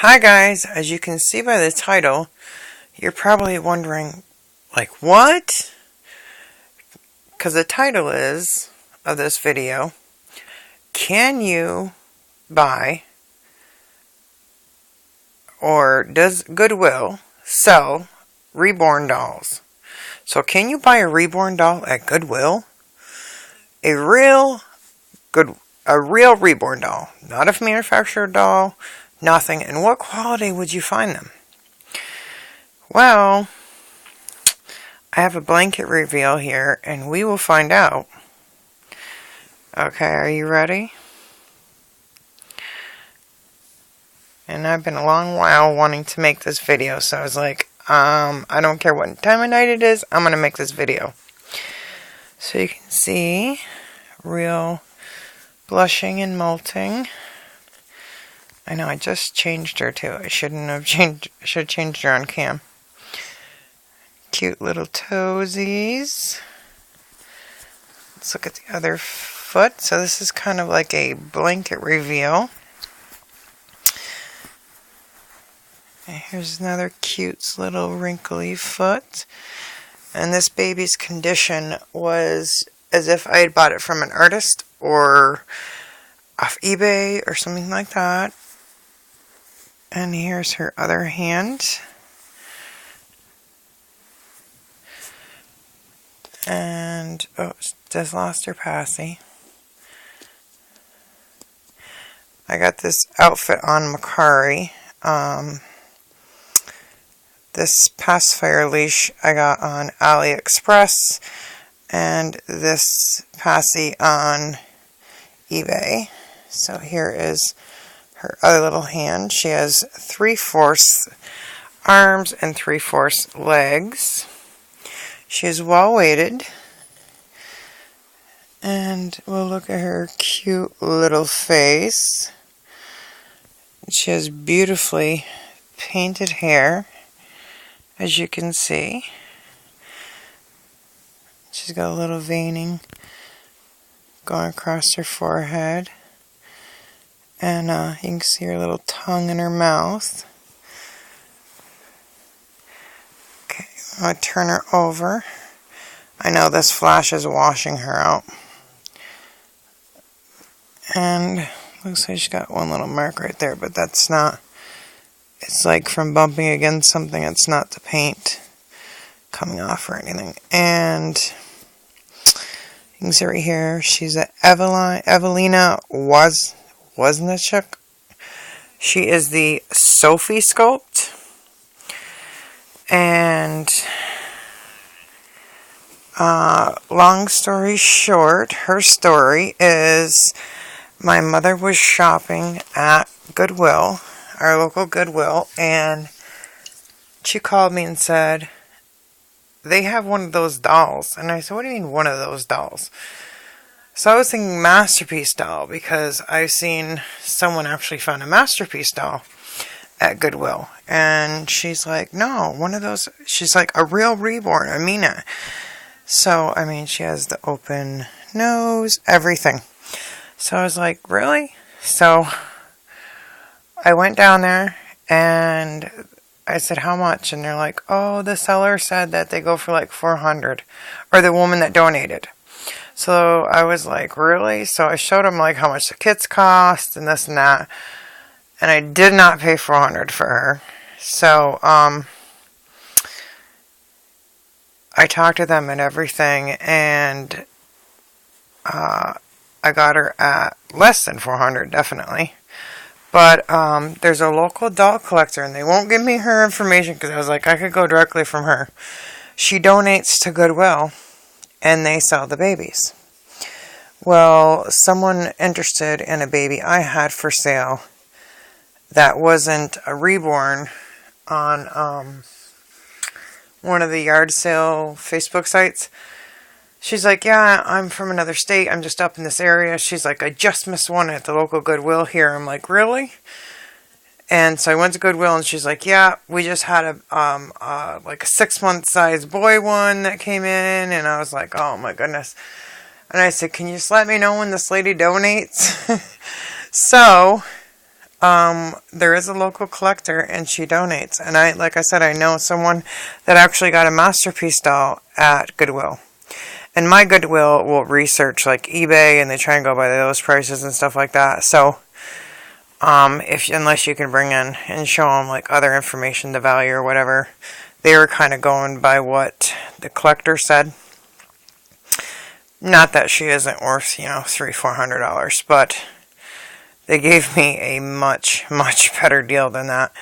Hi guys, as you can see by the title, you're probably wondering, like, what? Because the title is, of this video, can you buy, or does Goodwill sell Reborn dolls? So can you buy a Reborn doll at Goodwill? A real Reborn doll, not a manufactured doll, nothing. And what quality would you find them? Well, I have a blanket reveal here, and we will find out. Okay, are you ready? And I've been a long while wanting to make this video, so I was like, I don't care what time of night it is, I'm going to make this video. So you can see, real blushing and molting. I know, I just changed her too. I shouldn't have changed, I should have changed her on cam. Cute little toesies. Let's look at the other foot. So this is kind of like a blanket reveal. And here's another cute little wrinkly foot. And this baby's condition was as if I had bought it from an artist or off eBay or something like that. And here's her other hand. And, oh, just lost her passy. I got this outfit on Macari. This pacifier leash I got on AliExpress. And this passy on eBay. So here is her other little hand. She has 3/4 arms and 3/4 legs. She is well weighted, and we'll look at her cute little face. She has beautifully painted hair, as you can see. She's got a little veining going across her forehead, and you can see her little tongue in her mouth. I'm going to turn her over. I know this flash is washing her out. And looks like she's got one little mark right there, but that's not, it's like from bumping against something. It's not the paint coming off or anything. And you can see right here, she's a Evelina Wozniacek. She is the Sophie sculpt. And long story short, her story is my mother was shopping at Goodwill, our local Goodwill, and she called me and said, they have one of those dolls. And I said, what do you mean one of those dolls? So I was thinking Masterpiece doll, because I've seen someone actually found a Masterpiece doll at Goodwill. And she's like, no, one of those. She's like, a real Reborn, I mean it. So, I mean, she has the open nose, everything. So I was like, really? So I went down there and I said, how much? And they're like, oh, the seller said that they go for like $400, or the woman that donated. So I was like, really? So I showed them like how much the kits cost and this and that. And I did not pay $400 for her. So, I talked to them and everything, and I got her at less than $400, definitely. But there's a local doll collector, and they won't give me her information because I was like, I could go directly from her. She donates to Goodwill, and they sell the babies. Well, someone interested in a baby I had for sale that wasn't a Reborn on one of the yard sale Facebook sites. She's like, yeah, I'm from another state. I'm just up in this area. She's like, I just missed one at the local Goodwill here. I'm like, really? And so I went to Goodwill, and she's like, yeah, we just had a like a 6-month size boy one that came in. And I was like, oh my goodness. And I said, can you just let me know when this lady donates? So there is a local collector and she donates. And like I said, I know someone that actually got a Masterpiece doll at Goodwill. And my Goodwill will research like eBay and they try and go by those prices and stuff like that. So, unless you can bring in and show them like other information, the value or whatever, they were kind of going by what the collector said. Not that she isn't worth, $300-400, but they gave me a much, much better deal than that.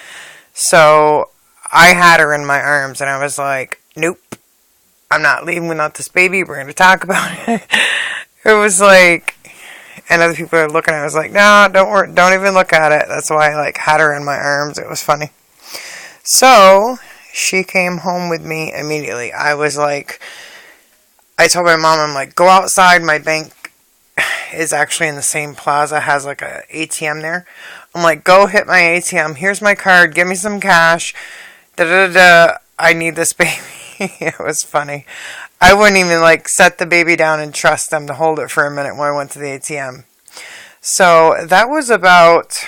So I had her in my arms and I was like, nope, I'm not leaving without this baby. We're going to talk about it. It was like, and other people are looking at it. I was like, no, don't even look at it. That's why I had her in my arms. It was funny. So she came home with me immediately. I was like, I told my mom, I'm like, go outside. My bank is actually in the same plaza, has like a ATM there. I'm like, go hit my ATM. Here's my card. Give me some cash. I need this baby. It was funny. I wouldn't even set the baby down and trust them to hold it for a minute when I went to the ATM. So that was about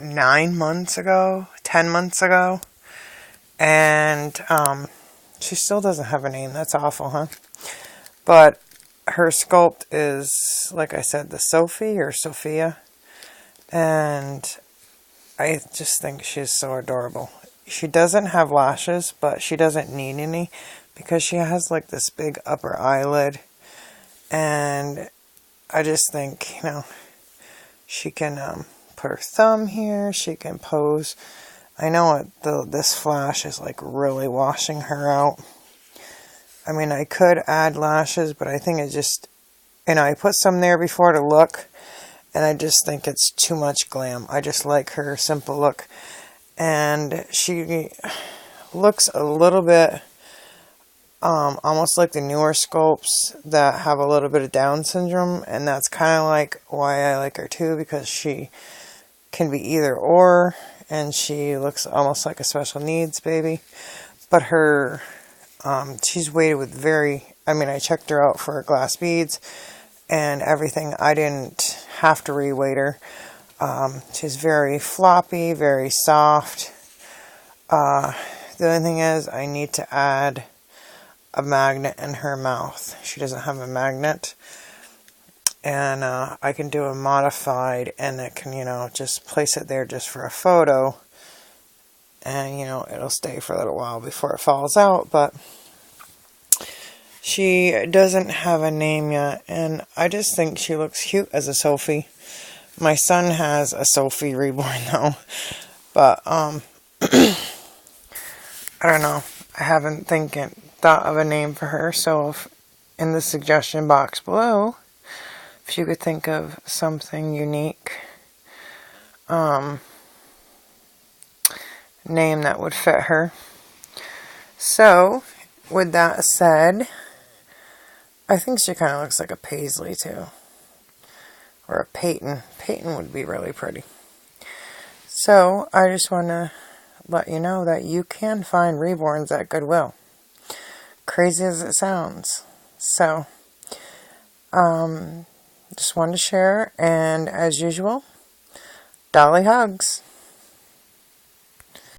9 months ago, 10 months ago. And she still doesn't have a name. That's awful, huh? But her sculpt is, like I said, the Sophie or Sophia. And I just think she's so adorable. She doesn't have lashes, but she doesn't need any because she has this big upper eyelid. And I just think, she can put her thumb here. She can pose. I know this flash is really washing her out. I mean, I could add lashes, but I think it just, I put some there before to look, and I just think it's too much glam. I just like her simple look. And she looks a little bit almost like the newer sculpts that have a little bit of Down syndrome, and that's kind of why I like her too, because she can be either or, and she looks almost like a special needs baby. But her, she's weighted with I checked her out for her glass beads and everything. I didn't have to re-weight her. She's very floppy, very soft. The only thing is I need to add a magnet in her mouth. She doesn't have a magnet. And I can do a modified, and it can, just place it there just for a photo. And, it'll stay for a little while before it falls out. But she doesn't have a name yet. And I just think she looks cute as a Sophie. My son has a Sophie Reborn though. But, I don't know. I haven't thought of a name for her. So in the suggestion box below, if you could think of something unique, name that would fit her. So, with that said, I think she kind of looks like a Paisley too. Or a Peyton. Peyton would be really pretty. So, I just want to let you know that you can find Reborns at Goodwill. Crazy as it sounds. So, just wanted to share, and as usual, Dolly hugs.